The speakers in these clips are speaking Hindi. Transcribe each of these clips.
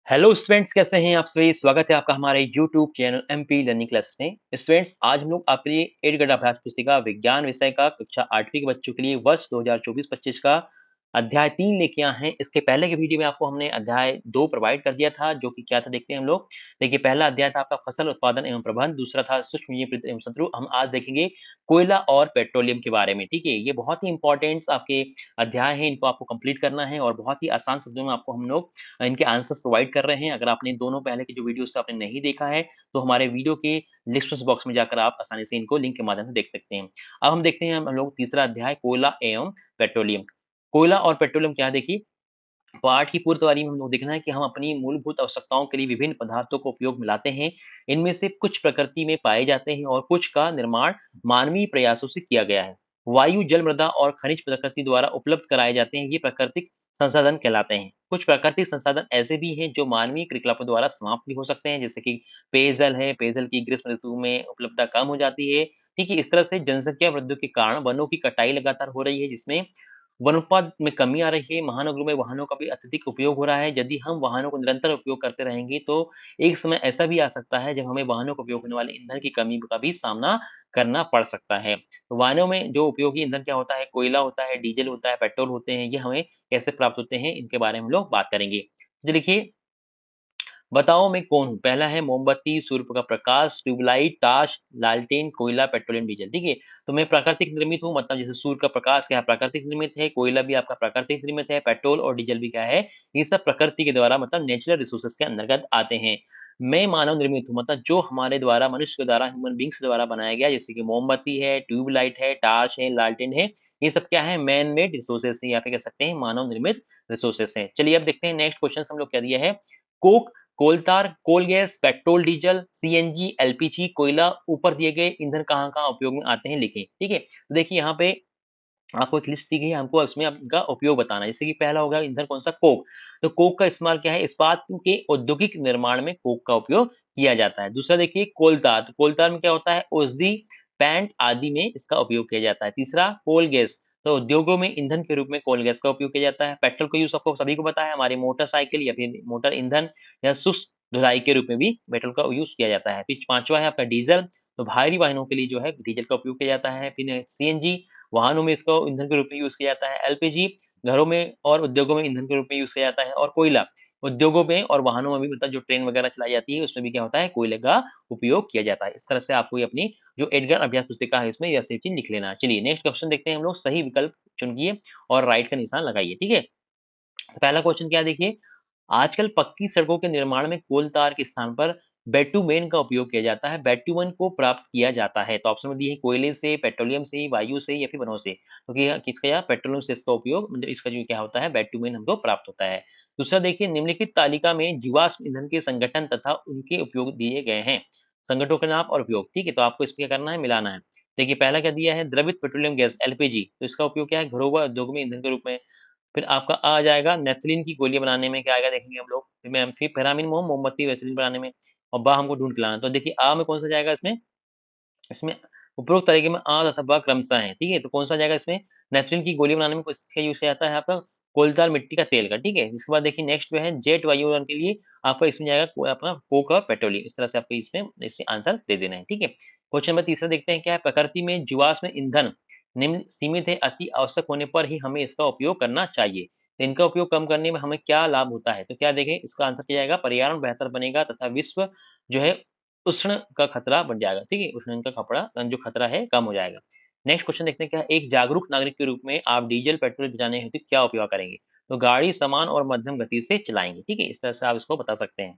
हेलो स्टूडेंट्स, कैसे हैं आप सभी। स्वागत है आपका हमारे YouTube channel MP learning class में। स्टूडेंट्स, आज हम लोग आपके लिए 8 गणित अभ्यास पुस्तिका विज्ञान विषय का कक्षा 8वीं के बच्चों के लिए वर्ष 2024-25 का अध्याय 3 लेके आए हैं। इसके पहले के वीडियो में आपको हमने अध्याय 2 प्रोवाइड कर दिया था, जो कि क्या था देखते हैं हम लोग। देखिए, पहला अध्याय था आपका फसल उत्पादन एवं प्रबंधन, दूसरा था सूक्ष्म जीव एवं शत्रु। हम आज देखेंगे कोयला और पेट्रोलियम के बारे में। ठीक है, ये बहुत ही इंपॉर्टेंट आपके अध्याय है, इनको आपको कंप्लीट करना है और बहुत ही आसान शब्दों में आपको हम लोग इनके आंसर्स प्रोवाइड कर रहे हैं। अगर आपने दोनों पहले के जो वीडियोस थे आपने नहीं देखा है, तो हमारे वीडियो के डिस्क्रिप्शन बॉक्स में जाकर आप आसानी से इनको लिंक के माध्यम से देख सकते हैं। अब हम देखते हैं हम लोग तीसरा अध्याय कोयला एवं पेट्रोलियम। कोयला और पेट्रोलियम क्या है देखिए, पाठ की पूर्व तैयारी में हम लोग देखना है कि हम अपनी मूलभूत आवश्यकताओं के लिए विभिन्न पदार्थों को उपयोग में लाते हैं। इनमें से कुछ प्रकृति में पाए जाते हैं और कुछ का निर्माण मानवीय प्रयासों से किया गया है। वायु, जल, मृदा और खनिज प्रकृति द्वारा उपलब्ध कराए जाते हैं। ये प्राकृतिक संसाधन कहलाते हैं। कुछ प्राकृतिक संसाधन ऐसे भी हैं जो मानवीय क्रियाकलापों द्वारा समाप्त भी हो सकते हैं, जैसे कि पेयजल है। पेयजल की ग्रीष्म ऋतु में उपलब्धता कम हो जाती है। ठीक है, इस तरह से जनसंख्या वृद्धि के कारण वनों की कटाई लगातार हो रही है, जिसमें वनोत्पाद में कमी आ रही है। महानगरों में वाहनों का भी अत्यधिक उपयोग हो रहा है। यदि हम वाहनों को निरंतर उपयोग करते रहेंगे, तो एक समय ऐसा भी आ सकता है जब हमें वाहनों का उपयोग होने वाले ईंधन की कमी का भी सामना करना पड़ सकता है। तो वाहनों में जो उपयोगी ईंधन क्या होता है, कोयला होता है, डीजल होता है, पेट्रोल होते हैं। ये हमें कैसे प्राप्त होते हैं, इनके बारे में हम लोग बात करेंगे। तो देखिए, बताओ मैं कौन हूँ? पहला है मोमबत्ती, सूर्य का प्रकाश, ट्यूबलाइट, टार्च, लालटेन, कोयला, पेट्रोलियम, डीजल। ठीक है, तो मैं प्राकृतिक निर्मित हूँ, मतलब जैसे सूर्य का प्रकाश क्या है, प्राकृतिक निर्मित है। कोयला भी आपका प्राकृतिक निर्मित है। पेट्रोल और डीजल भी क्या है, ये सब प्रकृति के द्वारा मतलब नेचुरल रिसोर्सेज के अंतर्गत आते हैं। मैं मानव निर्मित हूँ, मतलब जो हमारे द्वारा मनुष्य के द्वारा ह्यूमन बींग्स के द्वारा बनाया गया, जैसे कि मोमबत्ती है, ट्यूबलाइट है, टार्च है, लालटेन है। ये सब क्या है, मैन मेड रिसोर्सेज है या फिर कह सकते हैं मानव निर्मित रिसोर्सेज है। चलिए अब देखते हैं नेक्स्ट क्वेश्चन हम लोग क्या दिया है। कोक, कोलतार, coal gas, petrol, diesel, CNG, LPG, कोयला, ऊपर दिए गए ईंधन कहाँ-कहाँ उपयोग में आते हैं लिखें। ठीक है? तो देखिए यहाँ पे आपको एक लिस्ट दी गई है, हमको इसमें इनका उपयोग बताना है। जैसे कि पहला होगा ईंधन कौन-सा, कोक। तो कोक का इस्तेमाल क्या है, इस्पात के औद्योगिक निर्माण में कोक का उपयोग किया जाता है। दूसरा देखिए कोलतार, तो कोलतार में क्या होता है, औषधि, पेंट आदि में इसका उपयोग किया जाता है। तीसरा कोल गैस, तो उद्योगों में ईंधन के रूप में कोल गैस का उपयोग किया जाता है। पेट्रोल का यूज़ आपको सभी को पता है, हमारी मोटरसाइकिल या फिर मोटर ईंधन या शुष्क धुलाई के रूप में भी पेट्रोल का यूज़ किया जाता है। फिर पाँचवाँ है आपका डीज़ल, तो भारी वाहनों के लिए जो है डीज़ल का उपयोग किया जाता है। फिर सीएनजी, वाहनों में इसको ईंधन के रूप में यूज़ किया जाता है। एलपीजी, घरों में और उद्योगों में ईंधन के रूप में यूज़ किया जाता है। और कोयला, उद्योगों में और वाहनों में भी, मतलब जो ट्रेन वगैरह चलाई जाती है, उसमें भी क्या होता है, कोयले का उपयोग किया जाता है। इस तरह से आपको ये अपनी जो एडगर अभ्यास पुस्तिका है, इसमें यह सभी चीज़ लिख लेना है। चलिए नेक्स्ट क्वेश्चन देखते हैं हम लोग। सही विकल्प चुनिए और राइट का निशान लगाइए। ठीक है? पहला क्वेश्चन क्या है देखिए, आजकल पक्की सड़कों के निर्माण में कोल तार के स्थान पर बेटुमेन का उपयोग किया जाता है। बेटुमेन को प्राप्त किया जाता है, तो ऑप्शन में दिए हैं कोयले से, पेट्रोलियम से, वायु से या फिर वनों से। क्योंकि किसका, या पेट्रोलियम से इसका उपयोग, मतलब इसका जो क्या होता है, बेटुमेन हमको प्राप्त होता है। दूसरा देखिए, निम्नलिखित तालिका में जीवाश्म ईंधन के संगठन तथा उनके उपयोग दिए गए हैं। संगठनों के नाम और उपयोग। ठीक है, तो आपको इसमें क्या करना है, मिलाना है। देखिए पहला क्या दिया है, द्रवित पेट्रोलियम गैस एलपीजी, तो इसका उपयोग क्या है, घरों व उद्योग में ईंधन के रूप में। फिर आपका आ जाएगा नेफ्थलीन की गोलियाँ बनाने में, क्या आएगा देखेंगे हम लोग। फिर मैम फिर पैरामीन मोम, मोमबत्ती, वैसलीन बनाने में। और बा हमको ढूँढ के लाना है। तो देखिए आ में कौन-सा जाएगा इसमें? इसमें उपरोक्त तरीके में आ तथा ब क्रमशः हैं, ठीक है? तो कौन-सा जाएगा इसमें? नेफ्थलीन की गोली बनाने में किसका यूज़ किया जाता है आपका? कोलतार मिट्टी का तेल का, ठीक है? इसके बाद देखिए नेक्स्ट जो है जेट वायुयान के लिए आपका इसमें जाएगा आपका कोक और पेट्रोलियम। इस तरह से आपको इसमें आंसर दे देना है, ठीक है? क्वेश्चन नंबर तीसरा देखते हैं क्या है? प्रकृति में जीवाश्म ईंधन निम्न सीमित है, अति आवश्यक होने पर ही हमें इसका उपयोग करना चाहिए। तो इनका उपयोग कम करने में हमें क्या लाभ होता है? तो क्या देखें, इसका आंसर क्या जाएगा? पर्यावरण बेहतर बनेगा तथा विश्व जो है उष्ण का खतरा बढ़ जाएगा, ठीक है? उष्णन का खपड़ा जो खतरा है कम हो जाएगा। नेक्स्ट क्वेश्चन देखते हैं क्या है? एक जागरूक नागरिक के रूप में आप डीजल पेट्रोल बचाने हेतु क्या उपाय करेंगे? तो गाड़ी समान और मध्यम गति से चलाएँगे, ठीक है? इस तरह से आप इसको बता सकते हैं।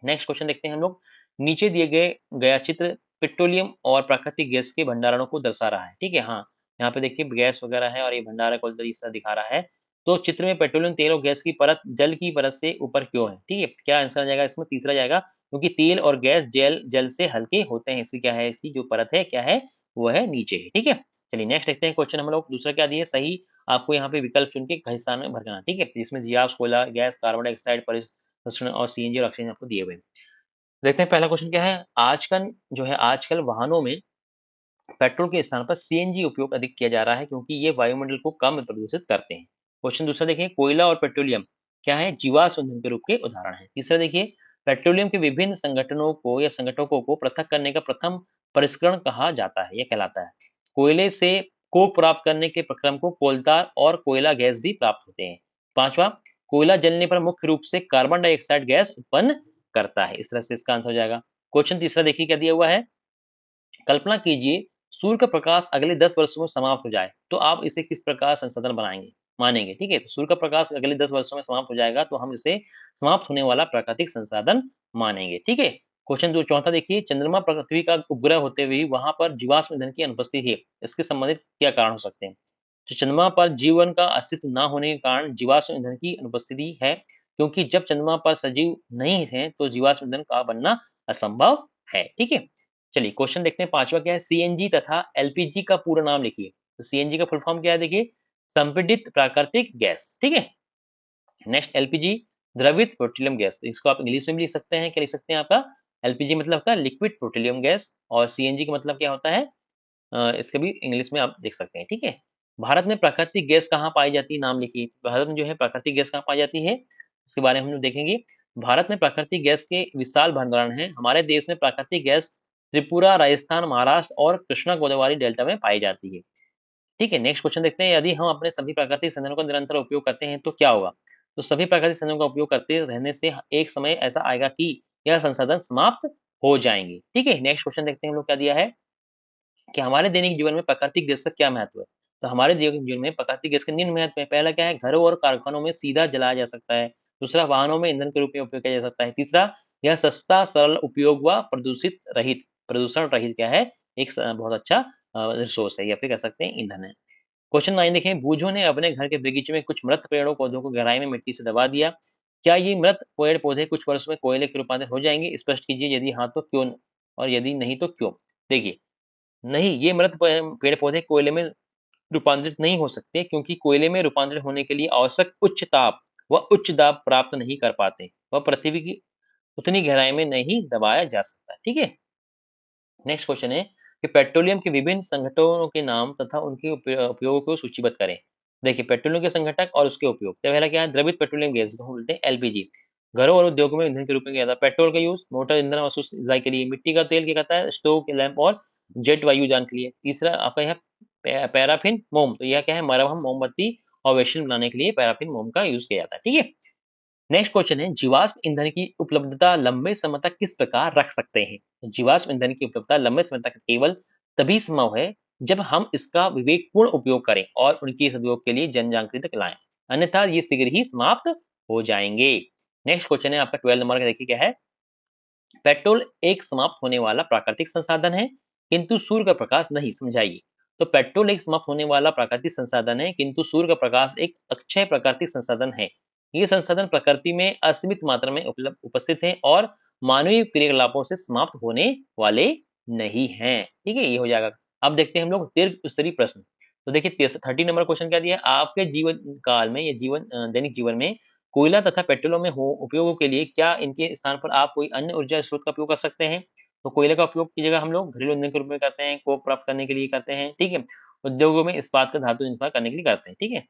नेक्स्ट क्वेश्चन देखते हैं हम लोग। नीचे दिए गया चित्र पेट्रोलियम और प्राकृतिक गैस के भंडारणों को दर्शा रहा है, ठीक है? हाँ, यहाँ पे देखिए गैस वगैरह है और ये भंडारण को इस तरह दिखा रहा है। तो चित्र में पेट्रोलियम तेल और गैस की परत जल की परत से ऊपर क्यों है? ठीक है? क्या आंसर आ जाएगा इसमें? तीसरा जाएगा, क्योंकि तेल और गैस जल से हल्के होते हैं, इसलिए क्या है, इसकी जो परत है क्या है, वो है नीचे है, ठीक है? चलिए नेक्स्ट देखते हैं क्वेश्चन हम लोग। दूसरा क्या दिए, सही आपको यहाँ पे विकल्प चुन के हिस्सा में भरना, ठीक है? जिसमें जीआस, कोयला, गैस, कार्बन डाइऑक्साइड, परिश्रम और सीएनजी और ऑक्सीजन आपको दिए हुए हैं। देखते हैं पहला क्वेश्चन क्या है, आजकल वाहनों में पेट्रोल के स्थान पर सीएनजी उपयोग अधिक किया जा रहा है, क्योंकि ये वायुमंडल को कम प्रदूषित करते हैं। क्वेश्चन दूसरा देखिए, कोयला और पेट्रोलियम क्या है, जीवाश्म ईंधन के रूप के उदाहरण है। तीसरा देखिए, पेट्रोलियम के विभिन्न संगठनों को या संगठकों को पृथक करने का प्रथम परिष्करण कहा जाता है, यह कहलाता है। कोयले से कोक प्राप्त करने के प्रक्रम को कोलतार और कोयला गैस भी प्राप्त होते हैं। पांचवा, कोयला जलने पर मुख्य रूप से कार्बन डाइऑक्साइड गैस उत्पन्न करता है। इस तरह से इसका आंसर हो जाएगा। क्वेश्चन तीसरा देखिए क्या दिया हुआ है। कल्पना कीजिए सूर्य का प्रकाश अगले 10 वर्षों में समाप्त हो जाए, तो आप इसे किस प्रकार संसाधन बनाएंगे मानेंगे। ठीक है, तो सूर्य का प्रकाश अगले 10 वर्षों में समाप्त हो जाएगा तो हम इसे समाप्त होने वाला प्राकृतिक संसाधन मानेंगे। ठीक है। क्वेश्चन जो चौथा देखिए, चंद्रमा पृथ्वी का उपग्रह होते हुए वहां पर जीवाश्म ईंधन की अनुपस्थिति है, इसके संबंधित क्या कारण हो सकते हैं। तो चंद्रमा पर जीवन का अस्तित्व न होने के कारण जीवाश्म ईंधन की अनुपस्थिति है, क्योंकि जब चंद्रमा पर सजीव नहीं है तो जीवाश्म ईंधन का बनना असंभव है। ठीक है। चलिए क्वेश्चन देखते हैं पांचवा क्या है, सीएनजी तथा एलपीजी का पूरा नाम लिखिए। तो सीएनजी का फुल फॉर्म क्या है देखिए, संपीड़ित प्राकृतिक गैस। ठीक है। नेक्स्ट एलपीजी, द्रवित पेट्रोलियम गैस। तो इसको आप इंग्लिश में भी लिख सकते हैं, क्या लिख सकते हैं आपका, एलपीजी मतलब होता है लिक्विड पेट्रोलियम गैस, और सीएनजी का मतलब क्या होता है, इसका भी इंग्लिश में आप देख सकते हैं। ठीक है। भारत में प्राकृतिक गैस कहाँ पाई जाती है, नाम लिखिए। भारत में जो है प्राकृतिक गैस कहाँ पाई जाती है, इसके बारे में हम लोग देखेंगे। भारत में प्राकृतिक गैस के विशाल भंडारण है। हमारे देश में प्राकृतिक गैस त्रिपुरा, राजस्थान, महाराष्ट्र और कृष्णा गोदावरी डेल्टा में पाई जाती है। ठीक है। नेक्स्ट क्वेश्चन देखते हैं, यदि हम अपने सभी प्राकृतिक संसाधनों का निरंतर उपयोग करते हैं तो क्या होगा। तो सभी प्राकृतिक संसाधनों का उपयोग करते रहने से एक समय ऐसा आएगा कि यह संसाधन समाप्त हो जाएंगे। ठीक है। नेक्स्ट क्वेश्चन देखते हैं हम लोग क्या दिया है कि हमारे दैनिक जीवन में प्राकृतिक गैस का क्या महत्व है। तो हमारे दैनिक जीवन में प्राकृतिक गैस के निम्न महत्व है। पहला क्या है, घरों और कारखानों में सीधा जलाया जा सकता है। दूसरा, वाहनों में ईंधन के रूप में उपयोग किया जा सकता है। तीसरा, यह सस्ता, सरल उपयोग व प्रदूषण रहित क्या है, एक बहुत अच्छा रिसोर्स है, या फिर कह सकते हैं ईंधन है। क्वेश्चन 9 देखें, बूझों ने अपने घर के बगीचे में कुछ मृत पेड़ों पौधों को गहराई में मिट्टी से दबा दिया। क्या ये मृत पेड़ पौधे कुछ वर्षों में कोयले के रूपांतरित हो जाएंगे, स्पष्ट कीजिए, यदि हाँ तो क्यों, और यदि नहीं तो क्यों। देखिए, नहीं, ये मृत पेड़ पौधे कोयले में रूपांतरित नहीं हो सकते, क्योंकि कोयले में रूपांतरित होने के लिए आवश्यक उच्च ताप व उच्च दाब प्राप्त नहीं कर पाते। वह पृथ्वी की उतनी गहराई में नहीं दबाया जा सकता। ठीक है। नेक्स्ट क्वेश्चन है कि पेट्रोलियम के विभिन्न संघटकों के नाम तथा उनके उपयोगों को सूचीबद्ध करें। देखिए, पेट्रोलियम के संघटक और उसके उपयोग। तो पहला क्या है, द्रवित पेट्रोलियम गैस को हम बोलते हैं एलपीजी। घरों और उद्योगों में ईंधन के रूप में किया जाता है। पेट्रोल का यूज मोटर ईंधन और सिंचाई के लिए। मिट्टी का तेल क्या कहता है, स्टोव, लैंप और जेट वायु यान के लिए। तीसरा आपका यह पैराफिन मोम। तो यह क्या है, मरहम, मोमबत्ती और वेक्सिन बनाने के लिए पैराफिन मोम का यूज किया जाता है। ठीक है। नेक्स्ट क्वेश्चन है, जीवाश्म ईंधन की उपलब्धता लंबे समय तक किस प्रकार रख सकते हैं। तो जीवाश्म ईंधन की उपलब्धता लंबे समय तक केवल तभी संभव है जब हम इसका विवेकपूर्ण उपयोग करें और उनके सदुपयोग के लिए जन जागृति तक लाएं, अन्यथा ये शीघ्र ही समाप्त हो जाएंगे। नेक्स्ट क्वेश्चन है आपका 12 नंबर का, देखिए क्या है, पेट्रोल एक समाप्त होने वाला प्राकृतिक संसाधन है, किंतु सूर्य का प्रकाश नहीं। समझाइए। तो पेट्रोल एक समाप्त होने वाला प्राकृतिक संसाधन है, किंतु सूर्य का प्रकाश एक अक्षय प्राकृतिक संसाधन है। ये संसाधन प्रकृति में असीमित मात्रा में उपलब्ध उपस्थित है और मानवीय क्रियाकलापों से समाप्त होने वाले नहीं हैं। ठीक है, ये हो जाएगा। अब देखते हैं हम लोग दीर्घ स्तरीय प्रश्न। तो देखिए 30 नंबर क्वेश्चन क्या दिया है? आपके जीवन काल में या दैनिक जीवन में कोयला तथा पेट्रोलों में हो उपयोगों के लिए क्या इनके स्थान पर आप कोई अन्य ऊर्जा स्रोत का उपयोग कर सकते हैं। तो कोयले का उपयोग की जगह हम लोग घरेलू ईंधन के रूप में करते हैं, कोक प्राप्त करने के लिए करते हैं। ठीक है। उद्योगों में इस्पात का धातु निर्माण करने के लिए करते हैं। ठीक है।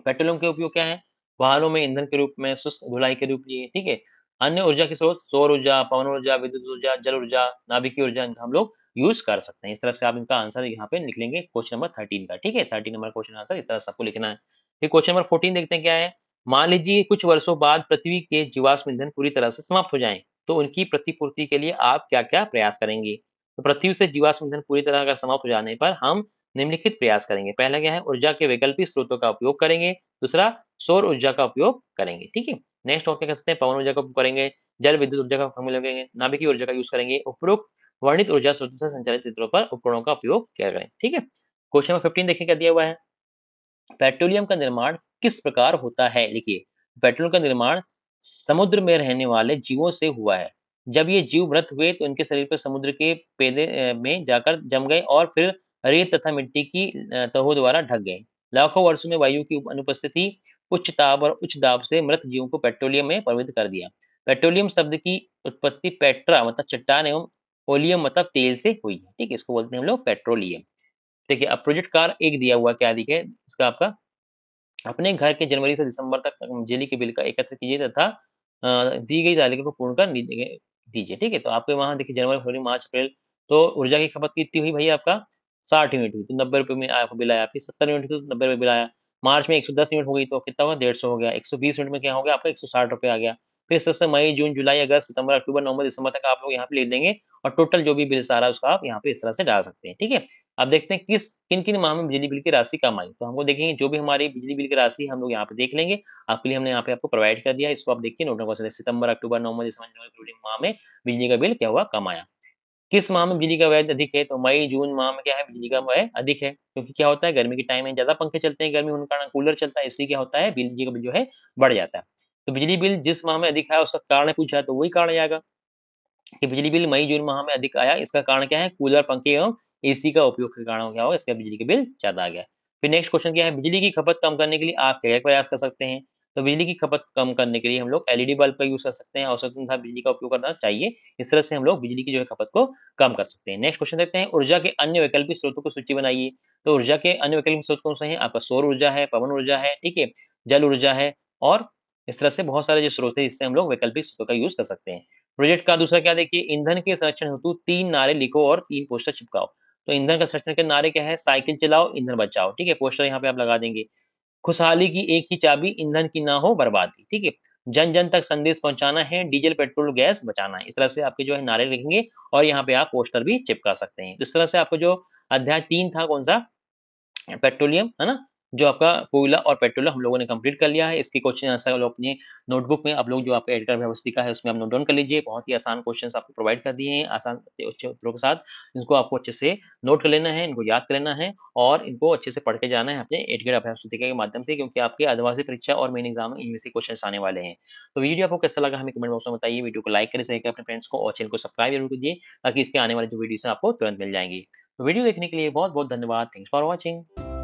पेट्रोलियम के उपयोग क्या है, वाहनों में ईंधन के रूप में, शुष्क धुलाई के रूप में। ठीक है। अन्य ऊर्जा के स्रोत सौर ऊर्जा, पवन ऊर्जा, विद्युत ऊर्जा, जल ऊर्जा, नाभिकीय ऊर्जा, इनका हम लोग यूज कर सकते हैं। इस तरह से आप इनका आंसर यहाँ पे निकलेंगे क्वेश्चन नंबर 13 का। ठीक है, 13 नंबर क्वेश्चन आंसर इस तरह से आपको लिखना है। फिर क्वेश्चन नंबर 14 देखते हैं क्या है। मान लीजिए कुछ वर्षों बाद पृथ्वी के जीवाश्म ईंधन पूरी तरह से समाप्त हो जाएं, तो उनकी प्रतिपूर्ति के लिए आप क्या क्या प्रयास करेंगे। तो पृथ्वी से जीवाश्म ईंधन पूरी तरह का समाप्त हो जाने पर हम निम्नलिखित प्रयास करेंगे। पहला क्या है, ऊर्जा के वैकल्पिक स्रोतों का उपयोग करेंगे। दूसरा, सौर ऊर्जा का उपयोग करेंगे। ठीक है। नेक्स्ट और क्या कर सकते हैं, पवन ऊर्जा का उपयोग करेंगे, जल विद्युत ऊर्जा का हम लगेंगे, नाभिकीय ऊर्जा का यूज करेंगे। उपरोक्त वर्णित ऊर्जा स्रोतों से संचालित चित्रों पर उपकरणों का उपयोग क्या करें। ठीक है। क्वेश्चन नंबर 15 देखिए क्या दिया हुआ है, पेट्रोलियम का निर्माण किस प्रकार होता है। लिखिए, पेट्रोल का निर्माण समुद्र में रहने वाले जीवों से हुआ है। जब ये जीव मृत हुए तो इनके शरीर पर समुद्र के पेदे में जाकर जम गए और फिर रेत तथा मिट्टी की तहों द्वारा ढक गए। लाखों वर्षों में वायु की अनुपस्थिति उच्च ताप और उच्च दाब से मृत जीवों को पेट्रोलियम में परिवर्तित कर दिया। पेट्रोलियम शब्द की उत्पत्ति पेट्रा मतलब चट्टान एवं ओलियम मतलब तेल से हुई है। ठीक है, इसको बोलते हैं हम लोग पेट्रोलियम। देखिए, अब प्रोजेक्ट कार एक दिया हुआ क्या दिखे इसका आपका, अपने घर के जनवरी से दिसंबर तक बिजली के बिल का एकत्र कीजिए तथा दी गई तालिका को पूर्ण कर दीजिए। ठीक है, तो आपके वहां देखिए जनवरी, फरवरी, मार्च, अप्रैल, तो ऊर्जा की खपत कितनी हुई भाई आपका 60 यूनिट हुई, तो 90 रुपये में आपको बिल आया। फिर 70 यूनिट हुई तो 90 रुपये बिल आया। मार्च में 110 यूनिट हो गई तो कितना होगा 150 हो गया। 120 यूनिट में क्या हो गया आपका 160 रुपये आ गया। फिर इस तरह से मई, जून, जुलाई, अगस्त, सितंबर, अक्टूबर, नवंबर, दिसंबर तक आप लोग यहाँ पे लिख देंगे और टोटल जो भी बिल सारा उसका आप यहाँ पे इस तरह से डाल सकते हैं। ठीक है, अब देखते हैं किन किन माह में बिजली बिल की राशि कम आई। तो हमको देखेंगे जो भी हमारी बिजली बिल की राशि हम लोग यहाँ पे देख लेंगे। आपके लिए हमने यहाँ पे आपको प्रोवाइड कर दिया है, इसको आप देखिए नोट डाउन कर सकते हैं। सितंबर, अक्टूबर, नवंबर, दिसंबर, जनवरी, फरवरी माह में बिजली का बिल क्या हुआ कम आया। किस माह में बिजली का व्यय अधिक है, तो मई जून माह में क्या है बिजली का व्यय अधिक है, क्योंकि क्या होता है गर्मी के टाइम में ज्यादा पंखे चलते हैं, गर्मी होने के कारण कूलर चलता है, इसलिए क्या होता है बिजली का बिल जो है बढ़ जाता है। तो बिजली बिल जिस माह में अधिक है उसका कारण पूछा है तो वही कारण आएगा कि बिजली बिल मई जून माह में अधिक आया। इसका कारण क्या है कूलर, पंखे एवं एसी का उपयोग के कारण क्या होगा इसका बिजली का बिल ज्यादा आ गया। फिर नेक्स्ट क्वेश्चन क्या है, बिजली की खपत कम करने के लिए आप क्या प्रयास कर सकते हैं। तो बिजली की खपत कम करने के लिए हम लोग एलईडी बल्ब का यूज कर सकते हैं, औसतन बिजली का उपयोग करना चाहिए। इस तरह से हम लोग बिजली की जो है खपत को कम कर सकते हैं। नेक्स्ट क्वेश्चन देखते हैं, ऊर्जा के अन्य वैकल्पिक स्रोतों को सूची बनाइए। तो ऊर्जा के अन्य वैकल्पिक स्रोत कौन से हैं, आपका सौर ऊर्जा है, पवन ऊर्जा है, ठीक है, जल ऊर्जा है, और इस तरह से बहुत सारे जो स्रोत है जिससे हम लोग वैकल्पिक स्रोतों का यूज कर सकते हैं। प्रोजेक्ट का दूसरा क्या देखिए, ईंधन के संरक्षण हेतु 3 नारे लिखो और 3 पोस्टर चिपकाओ। तो ईंधन का संरक्षण के नारे क्या है, साइकिल चलाओ ईंधन बचाओ, ठीक है, पोस्टर यहाँ पे आप लगा देंगे। खुशहाली की एक ही चाबी, ईंधन की ना हो बर्बादी, ठीक है, जन जन तक संदेश पहुंचाना है, डीजल पेट्रोल गैस बचाना है। इस तरह से आपके जो है नारे लिखेंगे और यहाँ पे आप पोस्टर भी चिपका सकते हैं। इस तरह से आपको जो अध्याय 3 था कौन सा, पेट्रोलियम, है ना, जो आपका कोयला और पेट्रोल हम लोगों ने कंप्लीट कर लिया है। इसके क्वेश्चन आंसर लोग अपनी नोटबुक में आप लोग जो आपका एडिटर व्यवस्थिका है उसमें आप नोट डाउन कर लीजिए। बहुत ही आसान क्वेश्चंस आपको प्रोवाइड कर दिए हैं, आसान अच्छे उत्तरों के साथ। इनको आपको अच्छे से नोट कर लेना है, इनको याद कर लेना है और इनको अच्छे से पढ़ के जाना है अपने एडगेड अभ्यास पुस्तिका के माध्यम से, क्योंकि आपके अर्धवार्षिक परीक्षा और मेन एग्जाम में इनमें से क्वेश्चन आने वाले हैं। तो वीडियो आपको कैसा लगा हमें कमेंट बॉक्स में बताइए। वीडियो को लाइक करें, शेयर करें अपने फ्रेंड्स को और चैनल को सब्सक्राइब जरूर कीजिए ताकि इसके आने वाले जो वीडियो है आपको तुरंत मिल जाएंगी। तो वीडियो देखने के लिए बहुत बहुत धन्यवाद। Thanks for watching.